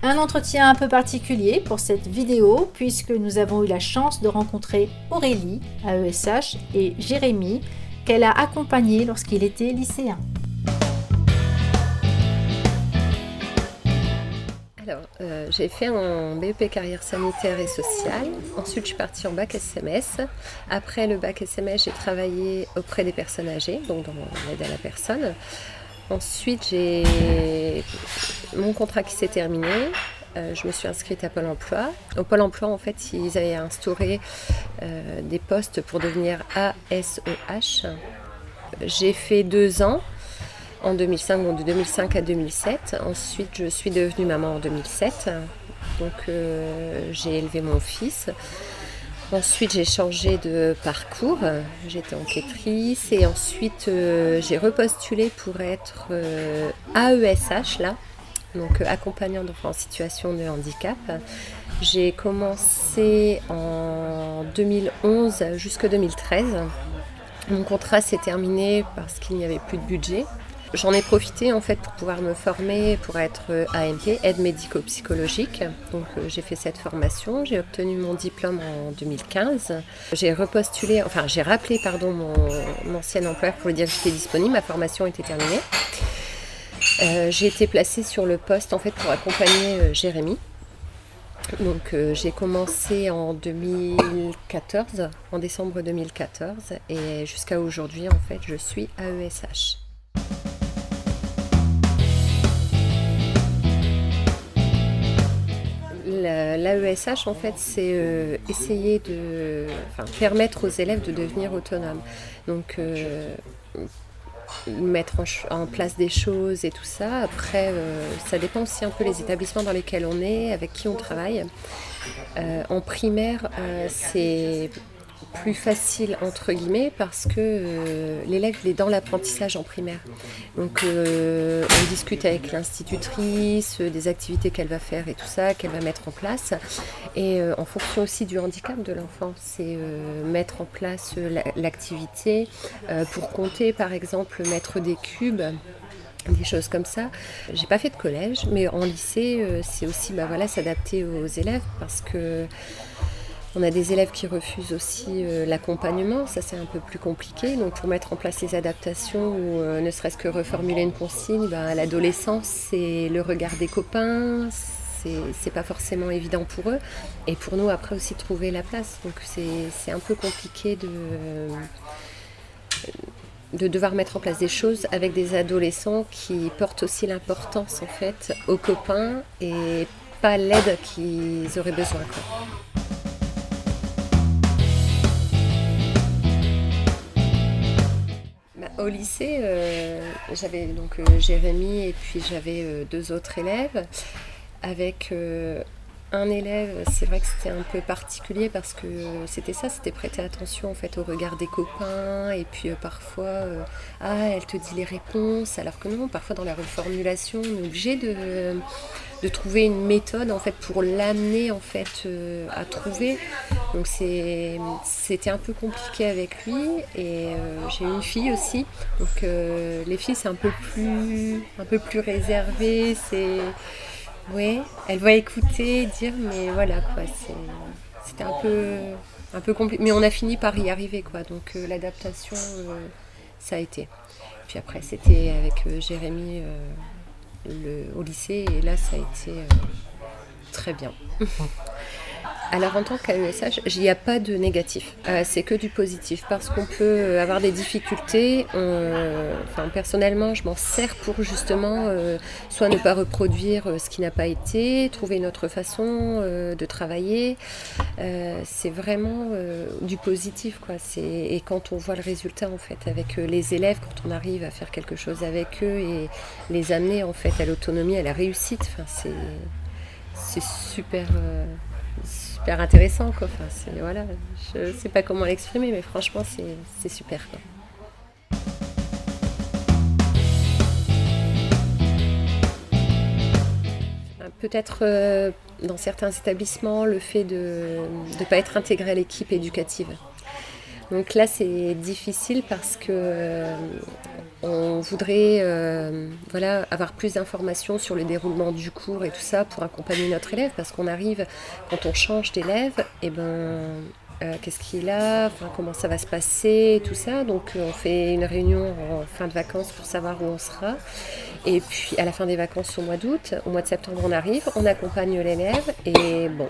Un entretien un peu particulier pour cette vidéo puisque nous avons eu la chance de rencontrer Aurélie à ESH et Jérémy qu'elle a accompagné lorsqu'il était lycéen. Alors, j'ai fait un BEP carrière sanitaire et sociale. Ensuite, je suis partie en bac SMS. Après le bac SMS, j'ai travaillé auprès des personnes âgées, donc dans l'aide à la personne. Ensuite, j'ai mon contrat qui s'est terminé. Je me suis inscrite à Pôle emploi. Au Pôle emploi, en fait, ils avaient instauré des postes pour devenir ASEH. J'ai fait 2 ans. En 2005, donc de 2005 à 2007. Ensuite, je suis devenue maman en 2007. Donc, j'ai élevé mon fils. Ensuite, j'ai changé de parcours. J'étais enquêtrice. Et ensuite, j'ai repostulé pour être AESH, là. Donc, accompagnant d'enfants en situation de handicap. J'ai commencé en 2011 jusqu'en 2013. Mon contrat s'est terminé parce qu'il n'y avait plus de budget. J'en ai profité en fait pour pouvoir me former pour être AMP, aide médico-psychologique. Donc j'ai fait cette formation, j'ai obtenu mon diplôme en 2015. J'ai rappelé mon ancien employeur pour lui dire que j'étais disponible, ma formation était terminée. J'ai été placée sur le poste en fait pour accompagner Jérémy. Donc j'ai commencé en 2014, en décembre 2014, et jusqu'à aujourd'hui en fait je suis AESH. L'AESH, en fait, c'est essayer de permettre aux élèves de devenir autonomes. Donc, mettre en place des choses et tout ça. Après, ça dépend aussi un peu des établissements dans lesquels on est, avec qui on travaille. En primaire, c'est plus facile entre guillemets parce que l'élève il est dans l'apprentissage en primaire. Donc on discute avec l'institutrice des activités qu'elle va faire et tout ça, qu'elle va mettre en place. Et en fonction aussi du handicap de l'enfant, c'est mettre en place l'activité pour compter par exemple, mettre des cubes. Des choses comme ça. J'ai pas fait de collège, mais en lycée, c'est aussi s'adapter aux élèves parce que on a des élèves qui refusent aussi l'accompagnement, ça c'est un peu plus compliqué. Donc pour mettre en place les adaptations ou ne serait-ce que reformuler une consigne, à l'adolescence c'est le regard des copains, c'est pas forcément évident pour eux. Et pour nous après aussi trouver la place. Donc c'est un peu compliqué de devoir mettre en place des choses avec des adolescents qui portent aussi l'importance en fait aux copains et pas l'aide qu'ils auraient besoin, quoi. Au lycée, j'avais donc Jérémy et puis j'avais 2 autres élèves. Avec un élève, c'est vrai que c'était un peu particulier parce que c'était prêter attention en fait au regard des copains et puis parfois elle te dit les réponses alors que non, parfois dans la reformulation on est obligé de trouver une méthode en fait pour l'amener en fait à trouver. Donc c'était un peu compliqué avec lui et j'ai une fille aussi. Donc les filles c'est un peu plus réservé, oui, elle va écouter, dire, mais voilà quoi, c'était un peu compliqué. Mais on a fini par y arriver quoi, donc l'adaptation, ça a été. Puis après, c'était avec Jérémy au lycée, et là, ça a été très bien. Alors en tant qu'AESH, il n'y a pas de négatif, c'est que du positif parce qu'on peut avoir des difficultés. Personnellement, je m'en sers pour justement soit ne pas reproduire ce qui n'a pas été, trouver une autre façon de travailler. C'est vraiment du positif, quoi. Et quand on voit le résultat en fait avec les élèves, quand on arrive à faire quelque chose avec eux et les amener en fait à l'autonomie, à la réussite, c'est super. Super intéressant quoi. Je sais pas comment l'exprimer mais franchement c'est super quoi. Peut-être dans certains établissements le fait de ne pas être intégré à l'équipe éducative. Donc là, c'est difficile parce que on voudrait voilà, avoir plus d'informations sur le déroulement du cours et tout ça pour accompagner notre élève, parce qu'on arrive, quand on change d'élève, et qu'est-ce qu'il a, enfin, comment ça va se passer, tout ça. Donc on fait une réunion en fin de vacances pour savoir où on sera. Et puis à la fin des vacances au mois d'août, au mois de septembre on arrive, on accompagne l'élève et bon.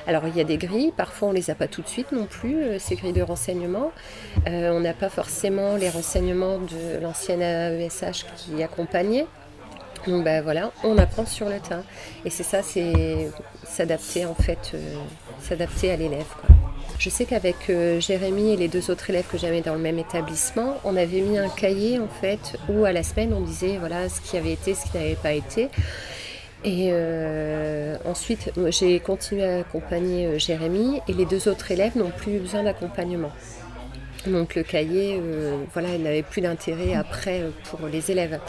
Alors il y a des grilles, parfois on les a pas tout de suite non plus, ces grilles de renseignement. On n'a pas forcément les renseignements de l'ancienne AESH qui accompagnait. Donc voilà, on apprend sur le tas. Et c'est ça, c'est s'adapter en fait, s'adapter à l'élève, quoi. Je sais qu'avec Jérémy et les 2 autres élèves que j'avais dans le même établissement, on avait mis un cahier en fait où à la semaine on disait voilà ce qui avait été, ce qui n'avait pas été. Et ensuite j'ai continué à accompagner Jérémy et les 2 autres élèves n'ont plus eu besoin d'accompagnement. Donc le cahier, voilà, il n'avait plus d'intérêt après pour les élèves.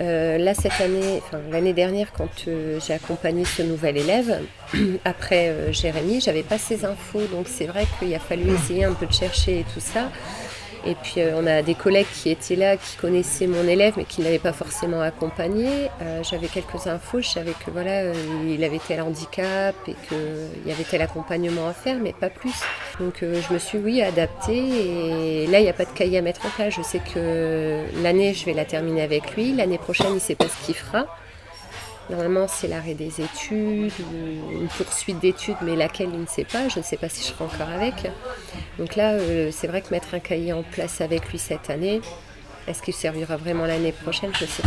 Là, cette année, enfin l'année dernière, quand j'ai accompagné ce nouvel élève, après Jérémy, j'avais pas ces infos, donc c'est vrai qu'il a fallu essayer un peu de chercher et tout ça. Et puis on a des collègues qui étaient là, qui connaissaient mon élève, mais qui ne l'avaient pas forcément accompagné. J'avais quelques infos, je savais que voilà, il avait tel handicap et qu'il y avait tel accompagnement à faire, mais pas plus. Donc je me suis adaptée et là il n'y a pas de cahier à mettre en place. Je sais que l'année je vais la terminer avec lui, l'année prochaine il ne sait pas ce qu'il fera. Normalement, c'est l'arrêt des études, ou une poursuite d'études, mais laquelle il ne sait pas. Je ne sais pas si je serai encore avec. Donc là, c'est vrai que mettre un cahier en place avec lui cette année, est-ce qu'il servira vraiment l'année prochaine? Je ne sais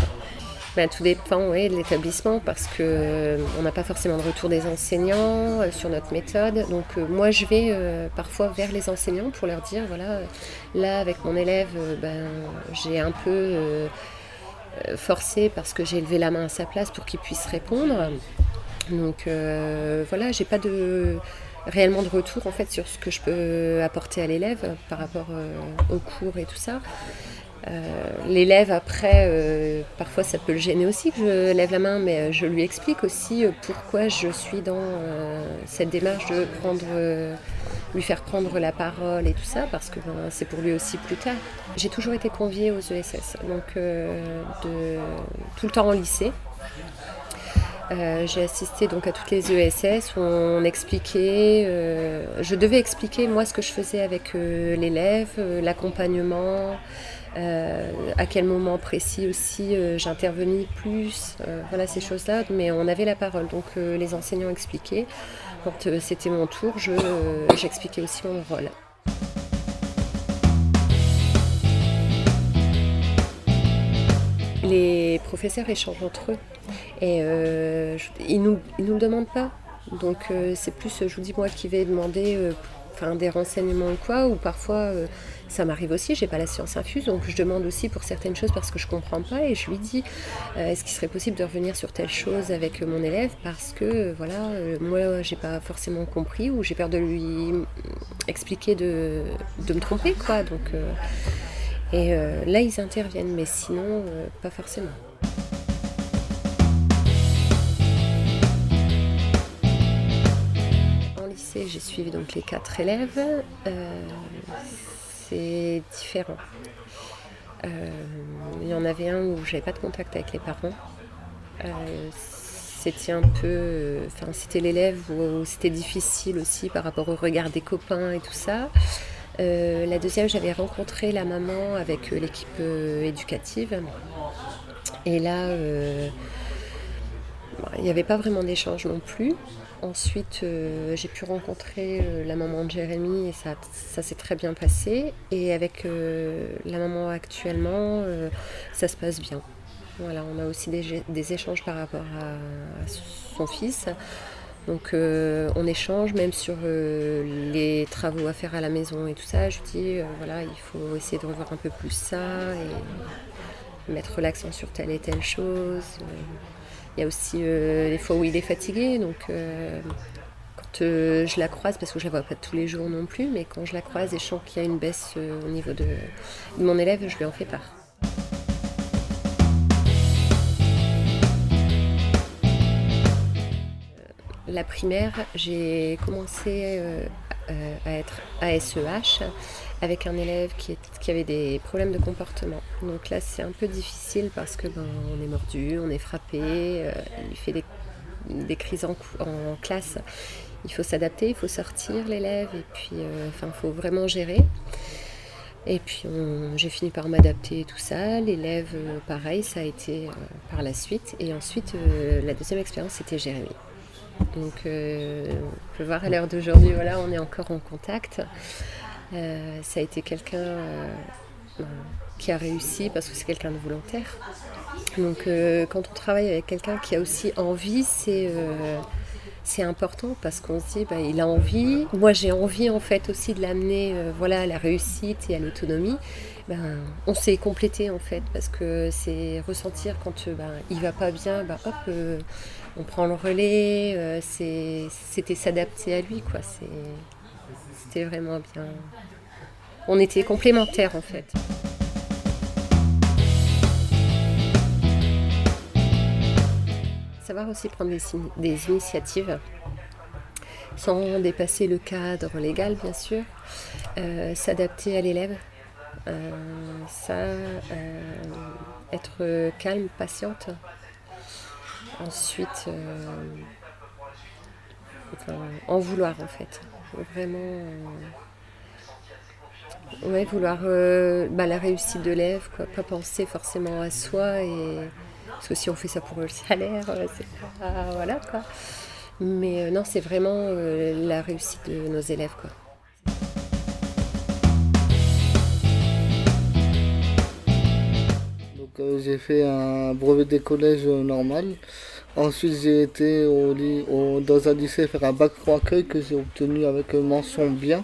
pas. Tout dépend de l'établissement parce qu'on n'a pas forcément de retour des enseignants sur notre méthode. Donc moi, je vais parfois vers les enseignants pour leur dire, voilà, là, avec mon élève, j'ai un peu... forcé parce que j'ai levé la main à sa place pour qu'il puisse répondre. Donc voilà, j'ai pas réellement de retour en fait sur ce que je peux apporter à l'élève par rapport au cours et tout ça. L'élève après, parfois ça peut le gêner aussi que je lève la main, mais je lui explique aussi pourquoi je suis dans cette démarche de lui faire prendre la parole et tout ça, parce que c'est pour lui aussi plus tard. J'ai toujours été conviée aux ESS, donc tout le temps en lycée. J'ai assisté donc à toutes les ESS où on expliquait, je devais expliquer moi ce que je faisais avec l'élève, l'accompagnement, à quel moment précis aussi j'intervenais plus, voilà ces choses-là, mais on avait la parole, donc les enseignants expliquaient. Quand c'était mon tour, j'expliquais aussi mon rôle. Les professeurs échangent entre eux et ils nous le demandent pas. Donc c'est plus, je vous dis, moi qui vais demander des renseignements ou quoi, ou parfois ça m'arrive aussi, j'ai pas la science infuse, donc je demande aussi pour certaines choses parce que je comprends pas et je lui dis est-ce qu'il serait possible de revenir sur telle chose avec mon élève parce que moi j'ai pas forcément compris ou j'ai peur de lui expliquer de me tromper quoi, donc là ils interviennent, mais sinon pas forcément. J'ai suivi donc les 4 élèves, c'est différent. Il y en avait un où j'avais pas de contact avec les parents. C'était un peu, c'était l'élève où c'était difficile aussi par rapport au regard des copains et tout ça. La deuxième, j'avais rencontré la maman avec l'équipe éducative. Et là, il n'y avait pas vraiment d'échange non plus. Ensuite, j'ai pu rencontrer la maman de Jérémy et ça s'est très bien passé. Et avec la maman actuellement, ça se passe bien. Voilà, on a aussi des échanges par rapport à son fils. Donc on échange même sur les travaux à faire à la maison et tout ça. Je dis il faut essayer de revoir un peu plus ça et mettre l'accent sur telle et telle chose. Il y a aussi les fois où il est fatigué, donc quand je la croise, parce que je la vois pas tous les jours non plus, mais quand je la croise et je sens qu'il y a une baisse au niveau de mon élève, je lui en fais part. La primaire, j'ai commencé à être ASEH avec un élève qui avait des problèmes de comportement. Donc là, c'est un peu difficile parce que on est mordu, on est frappé, il fait des crises en classe. Il faut s'adapter, il faut sortir l'élève et puis il faut vraiment gérer. Et puis j'ai fini par m'adapter et tout ça. L'élève, pareil, ça a été par la suite. Et ensuite, la deuxième expérience, c'était Jérémy. Donc on peut voir à l'heure d'aujourd'hui, voilà, on est encore en contact. Ça a été quelqu'un qui a réussi parce que c'est quelqu'un de volontaire. Donc quand on travaille avec quelqu'un qui a aussi envie, c'est important parce qu'on se dit il a envie, moi j'ai envie en fait aussi de l'amener à la réussite et à l'autonomie. On s'est complété en fait parce que c'est ressentir quand il va pas bien, on prend le relais, c'était s'adapter à lui quoi, c'était vraiment bien. On était complémentaires en fait. Savoir aussi prendre des initiatives sans dépasser le cadre légal bien sûr, s'adapter à l'élève, être calme, patiente. Ensuite, en vouloir en fait, vraiment vouloir la réussite de l'élève, quoi, pas penser forcément à soi parce que si on fait ça pour le salaire, c'est pas voilà quoi. Mais non, c'est vraiment la réussite de nos élèves quoi. Donc j'ai fait un brevet des collèges normal. Ensuite j'ai été dans un lycée faire un bac pro accueil que j'ai obtenu avec mention bien.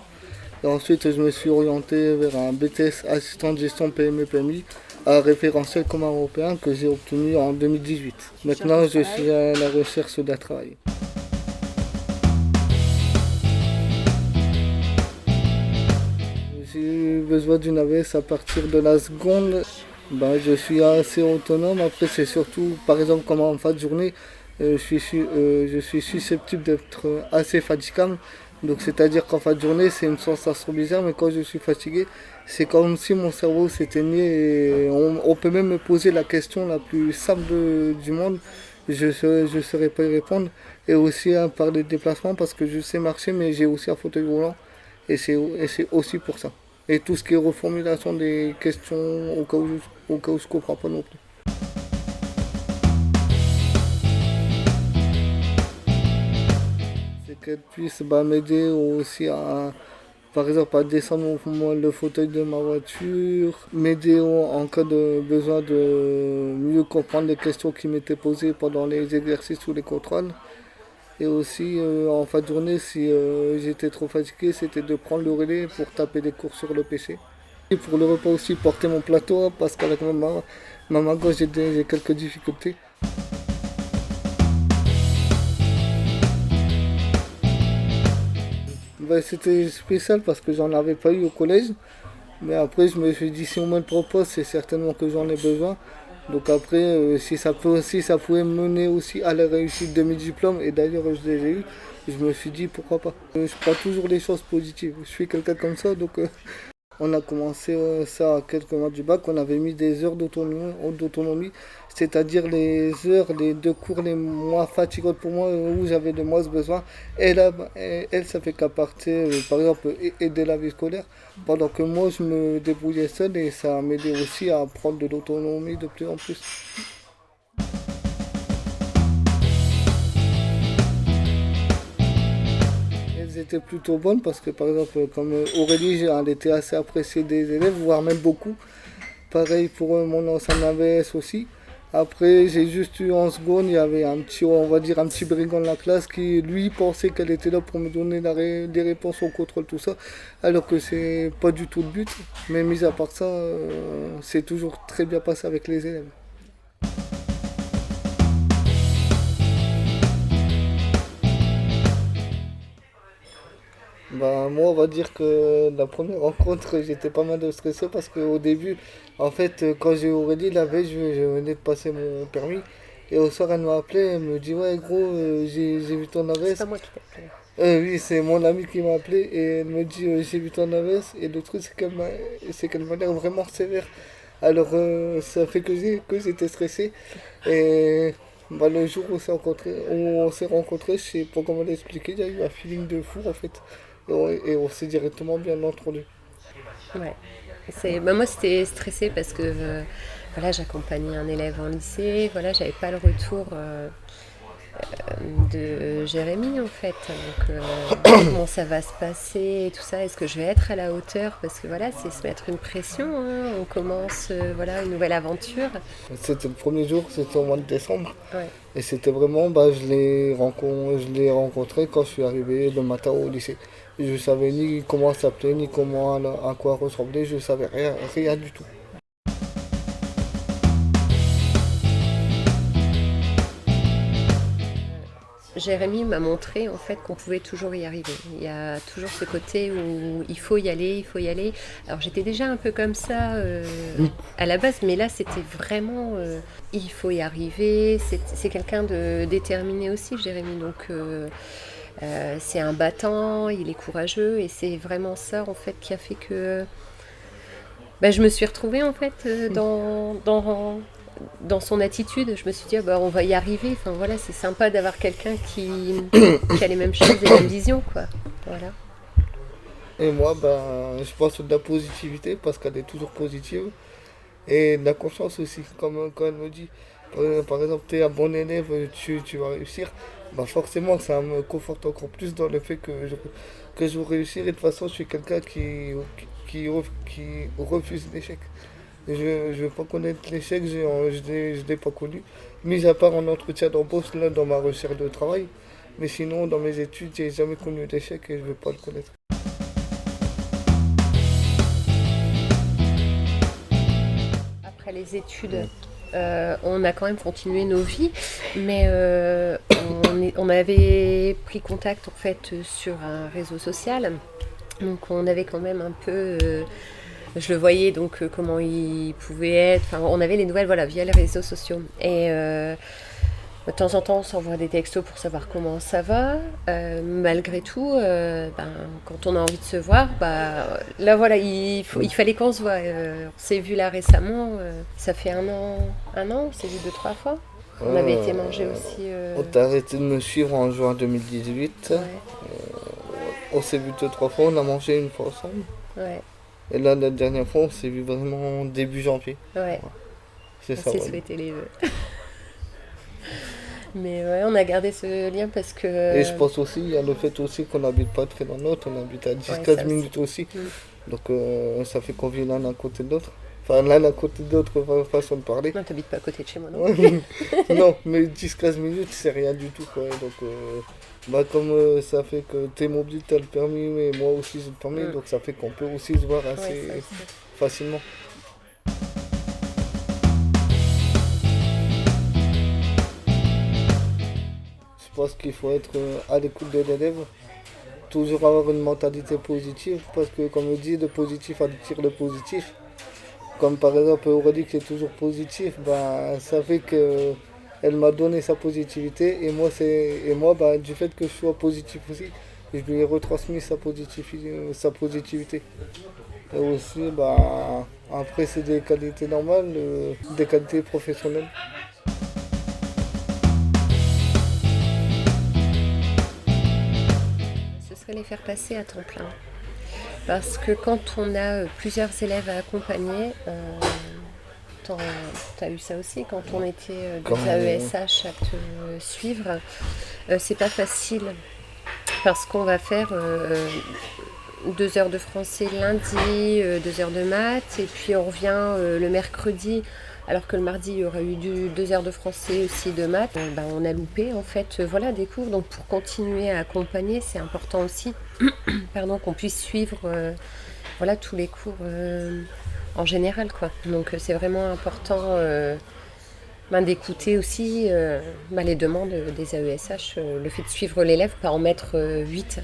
Et ensuite je me suis orienté vers un BTS assistant de gestion PME-PMI à référentiel commun européen que j'ai obtenu en 2018. Maintenant je suis à la recherche d'un travail. J'ai eu besoin d'une AVS à partir de la seconde. Je suis assez autonome. Après c'est surtout par exemple comme en fin de journée je suis susceptible d'être assez fatigable. Donc c'est-à-dire qu'en fin de journée c'est une sensation bizarre, mais quand je suis fatigué c'est comme si mon cerveau s'éteignait et on peut même me poser la question la plus simple du monde, je saurais pas y répondre. Et aussi par les déplacements parce que je sais marcher mais j'ai aussi un fauteuil roulant et c'est aussi pour ça. Et tout ce qui est reformulation des questions au cas où je ne comprends pas non plus. C'est qu'elle puisse m'aider aussi par exemple, à descendre le fauteuil de ma voiture, m'aider en cas de besoin de mieux comprendre les questions qui m'étaient posées pendant les exercices ou les contrôles. Et aussi en fin de journée, si j'étais trop fatigué, c'était de prendre le relais pour taper des cours sur le PC. Et pour le repas aussi, porter mon plateau, parce qu'avec ma main gauche, j'ai quelques difficultés. C'était spécial parce que j'en avais pas eu au collège. Mais après, je me suis dit, si on me le propose, c'est certainement que j'en ai besoin. Donc après, si ça pouvait mener aussi à la réussite de mes diplômes, et d'ailleurs je les ai eu, je me suis dit pourquoi pas. Je prends toujours les choses positives. Je suis quelqu'un comme ça, donc on a commencé ça à quelques mois du bac. On avait mis des heures d'autonomie, c'est-à-dire les heures, les 2 cours les moins fatigantes pour moi, où j'avais le moins besoin. Et là, elle, ça fait qu'à partir, par exemple, aider la vie scolaire, pendant que moi, je me débrouillais seul et ça m'aidait aussi à prendre de l'autonomie de plus en plus. Elles étaient plutôt bonnes parce que, par exemple, comme Aurélie, elle était assez appréciée des élèves, voire même beaucoup. Pareil pour mon ancien AVS aussi. Après, j'ai juste eu en seconde, il y avait un petit brigand de la classe qui, lui, pensait qu'elle était là pour me donner des réponses au contrôle, tout ça, alors que c'est pas du tout le but. Mais mis à part ça, c'est toujours très bien passé avec les élèves. Moi, on va dire que la première rencontre, j'étais pas mal stressé parce qu'au début, en fait, quand j'ai Aurélie, la veille, je venais de passer mon permis. Et au soir, elle m'a appelé, elle me dit, ouais, gros, j'ai vu ton C'est adresse. pas moi qui t'ai appelé. Oui, c'est mon amie qui m'a appelé et elle me dit j'ai vu ton AVS et le truc c'est qu'elle m'a l'air vraiment sévère. Alors ça fait que j'étais stressé et bah, le jour où on s'est rencontrés, je sais pas comment l'expliquer, il y a eu un feeling de fou en fait et on s'est directement bien entendu. Ouais. Moi, c'était stressé parce que voilà, j'accompagnais un élève en lycée, voilà, j'avais pas le retour de Jérémy en fait. Donc, comment ça va se passer et tout ça, est-ce que je vais être à la hauteur? Parce que voilà, c'est se mettre une pression, hein. On commence voilà, une nouvelle aventure. C'était le premier jour, c'était au mois de décembre Ouais. et c'était vraiment, bah, je l'ai rencontré quand je suis arrivé le matin au lycée. Je savais ni comment ça s'appelait, ni à quoi ressemblait, je savais rien du tout. Jérémy m'a montré en fait qu'on pouvait toujours y arriver. Il y a toujours ce côté où il faut y aller, il faut y aller. Alors j'étais déjà un peu comme ça à la base, mais là c'était vraiment il faut y arriver. C'est quelqu'un de déterminé aussi, Jérémy. Donc c'est un battant, il est courageux et c'est vraiment ça en fait qui a fait que je me suis retrouvée en fait dans son attitude. Je me suis dit, on va y arriver. Enfin voilà, c'est sympa d'avoir quelqu'un qui a les mêmes choses et les mêmes visions, quoi. Voilà. Et moi, ben, je pense de la positivité parce qu'elle est toujours positive et de la confiance aussi. Comme quand elle me dit, par exemple, tu es un bon élève, tu vas réussir, bah forcément, ça me conforte encore plus dans le fait que je vais réussir. Et de toute façon, je suis quelqu'un qui refuse l'échec. Je ne veux pas connaître l'échec, je l'ai pas connu. Mis à part en entretien d'embauche, là, dans ma recherche de travail. Mais sinon, dans mes études, j'ai jamais connu d'échec et je ne veux pas le connaître. Après les études, on a quand même continué nos vies, mais on avait pris contact en fait sur un réseau social. Donc on avait quand même un peu... je le voyais donc comment il pouvait être. Enfin, on avait les nouvelles voilà, via les réseaux sociaux. Et de temps en temps, on s'envoie des textos pour savoir comment ça va. Malgré tout, quand on a envie de se voir, là voilà, il fallait qu'on se voit. On s'est vu là récemment. Ça fait un an, on s'est vu 2-3 fois. On avait été manger aussi. On t'a arrêté de me suivre en juin 2018. Ouais. On s'est vu 2-3 fois, on a mangé une fois ensemble. Ouais. Et là, la dernière fois, on s'est vu vraiment début janvier. Ouais. C'est On ça. s'est Ouais. souhaité les vœux. Mais ouais, on a gardé ce lien parce que... Et je pense aussi, il y a le fait aussi qu'on n'habite pas très dans l'autre, on habite à 10-15 minutes aussi. Donc ça fait qu'on vit l'un à côté de l'autre. Enfin, l'un à côté de l'autre façon de parler. Non, t'habites pas à côté de chez moi, non? Non, mais 10-15 minutes, c'est rien du tout. Quoi. Donc, comme ça fait que t'es mobile, t'as le permis, mais moi aussi j'ai le permis, donc ça fait qu'on peut aussi se voir assez facilement. Je pense qu'il faut être à l'écoute de l'élève, toujours avoir une mentalité positive, parce que comme on dit, le positif attire le positif. Comme par exemple Aurélie qui est toujours positive, ça fait que elle m'a donné sa positivité et moi du fait que je sois positif aussi, je lui ai retransmis sa positivité. Et aussi après c'est des qualités normales, des qualités professionnelles. Ce serait les faire passer à temps plein. Parce que quand on a plusieurs élèves à accompagner, t'as eu ça aussi, quand on était des AESH à te suivre, c'est pas facile. Parce qu'on va faire 2 heures de français lundi, 2 heures de maths, et puis on revient le mercredi, alors que le mardi il y aurait eu 2 heures de français aussi de maths. On a loupé en fait des cours. Donc pour continuer à accompagner, c'est important aussi qu'on puisse suivre tous les cours en général, quoi. Donc c'est vraiment important d'écouter aussi les demandes des AESH, le fait de suivre l'élève, pas en mettre 8.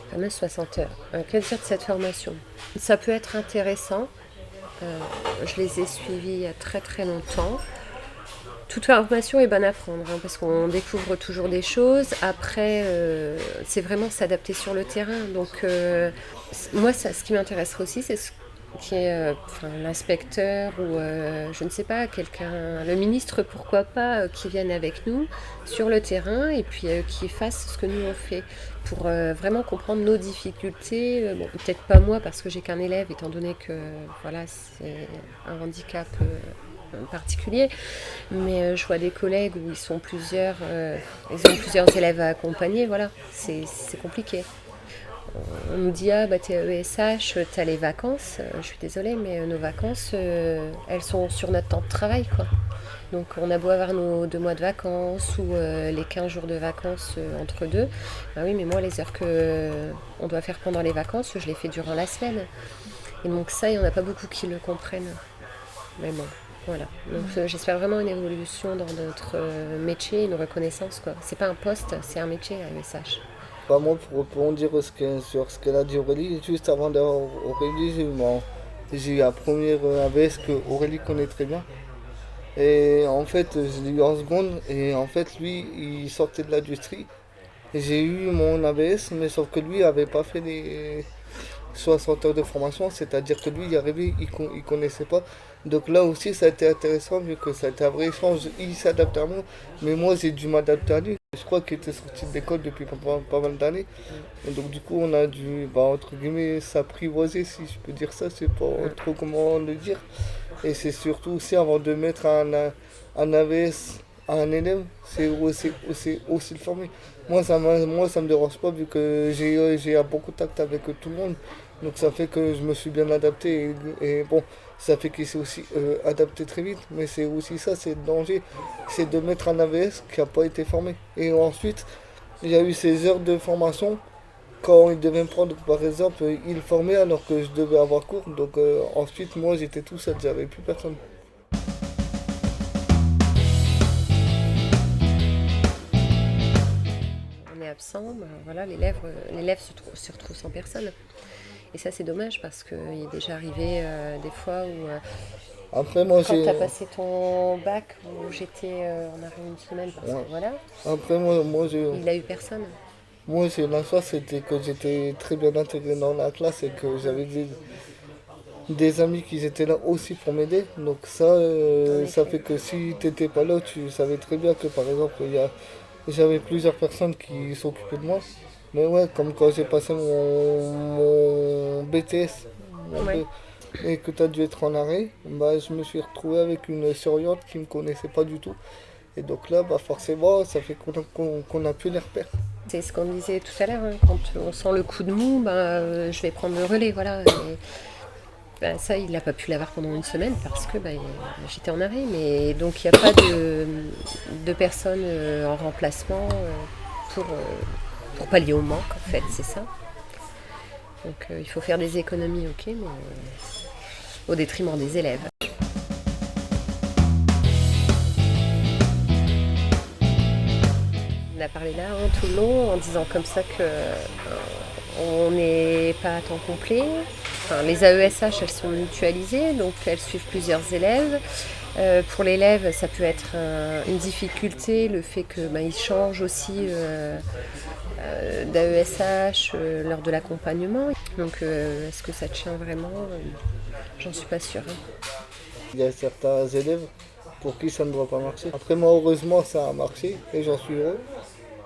Quand même 60 heures. Que dire de cette formation? Ça peut être intéressant. Je les ai suivis il y a très très longtemps. Toute formation est bonne à prendre, hein, parce qu'on découvre toujours des choses. Après, c'est vraiment s'adapter sur le terrain. Donc, moi, ce qui m'intéresserait aussi, c'est ce qui est l'inspecteur ou je ne sais pas, quelqu'un, le ministre, pourquoi pas, qui vienne avec nous sur le terrain et puis qui fasse ce que nous on fait pour vraiment comprendre nos difficultés. Bon, peut-être pas moi parce que j'ai qu'un élève, étant donné que voilà, c'est un handicap particulier, mais je vois des collègues où ils ont plusieurs élèves à accompagner, voilà, c'est compliqué. On nous dit t'es ESH, t'as les vacances, je suis désolée mais nos vacances elles sont sur notre temps de travail quoi. Donc on a beau avoir nos 2 mois de vacances ou les 15 jours de vacances entre deux, ben oui mais moi les heures que on doit faire pendant les vacances je les fais durant la semaine. Et donc ça il n'y en a pas beaucoup qui le comprennent. Mais bon. Voilà, donc j'espère vraiment une évolution dans notre métier, une reconnaissance quoi. C'est pas un poste, c'est un métier à ESH. Pas moi pour rebondir sur ce qu'elle a dit Aurélie, juste avant d'avoir Aurélie, j'ai eu la première AVS que Aurélie connaît très bien. Et en fait, je l'ai eu en seconde et en fait lui il sortait de l'industrie. Et j'ai eu mon AVS, mais sauf que lui avait pas fait les 60 heures de formation, c'est-à-dire que lui il est arrivé, il connaissait pas. Donc là aussi ça a été intéressant vu que ça a été un vrai échange, il s'adapte à moi, mais moi j'ai dû m'adapter à lui. Je crois qu'il était sorti de l'école depuis pas mal d'années. Et donc du coup on a dû entre guillemets s'apprivoiser si je peux dire ça, je sais pas trop comment le dire. Et c'est surtout aussi avant de mettre un AVS à un élève, c'est aussi le former. Moi ça me dérange pas vu que j'ai beaucoup de tact avec tout le monde. Donc ça fait que je me suis bien adapté et bon, ça fait qu'il s'est aussi adapté très vite. Mais c'est aussi ça, c'est le danger, c'est de mettre un AVS qui n'a pas été formé. Et ensuite, il y a eu ces heures de formation quand il devait me prendre, par exemple, il formait alors que je devais avoir cours. Donc ensuite, moi j'étais tout seul, j'avais plus personne. Absent, voilà, l'élève se retrouve sans personne. Et ça c'est dommage parce qu'il est déjà arrivé des fois où après, moi, quand tu as passé ton bac où j'étais en arrêt une semaine parce que voilà. Après il a eu personne. Moi la chance c'était que j'étais très bien intégré dans la classe et que j'avais des amis qui étaient là aussi pour m'aider. Donc ça fait que si tu n'étais pas là, tu savais très bien que par exemple j'avais plusieurs personnes qui s'occupaient de moi. Mais ouais, comme quand j'ai passé mon BTS et que tu as dû être en arrêt, je me suis retrouvé avec une surveillante qui ne me connaissait pas du tout. Et donc là, forcément, ça fait qu'on a plus les repères. C'est ce qu'on disait tout à l'heure, hein, quand on sent le coup de mou, je vais prendre le relais. Voilà. Et, ça, il n'a pas pu l'avoir pendant une semaine parce que j'étais en arrêt. Mais donc, il n'y a pas de personnes en remplacement pour pallier au manque, en fait, c'est ça. Donc, il faut faire des économies, ok, mais au détriment des élèves. On a parlé là tout le long en disant comme ça qu'on n'est pas à temps complet. Enfin, les AESH, elles sont mutualisées, donc elles suivent plusieurs élèves. Pour l'élève, ça peut être une difficulté, le fait qu'il change aussi d'AESH lors de l'accompagnement. Donc est-ce que ça tient vraiment J'en suis pas sûre. Il y a certains élèves pour qui ça ne doit pas marcher. Après moi, heureusement, ça a marché et j'en suis heureux.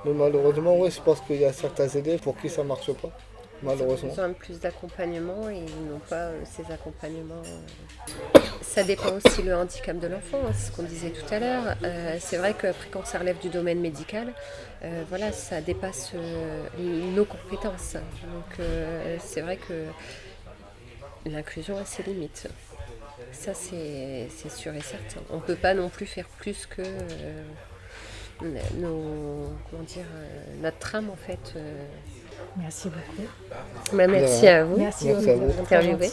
Mais malheureusement, je pense qu'il y a certains élèves pour qui ça ne marche pas. Malheureusement. Ils ont besoin de plus d'accompagnement et ils n'ont pas ces accompagnements. Ça dépend aussi le handicap de l'enfant, hein, c'est ce qu'on disait tout à l'heure. C'est vrai qu'après quand ça relève du domaine médical, voilà, ça dépasse nos compétences. Donc c'est vrai que l'inclusion a ses limites. Ça c'est sûr et certain. On ne peut pas non plus faire plus que notre trame en fait. Merci beaucoup. Merci à vous. Merci de vous. m'avoir interviewé.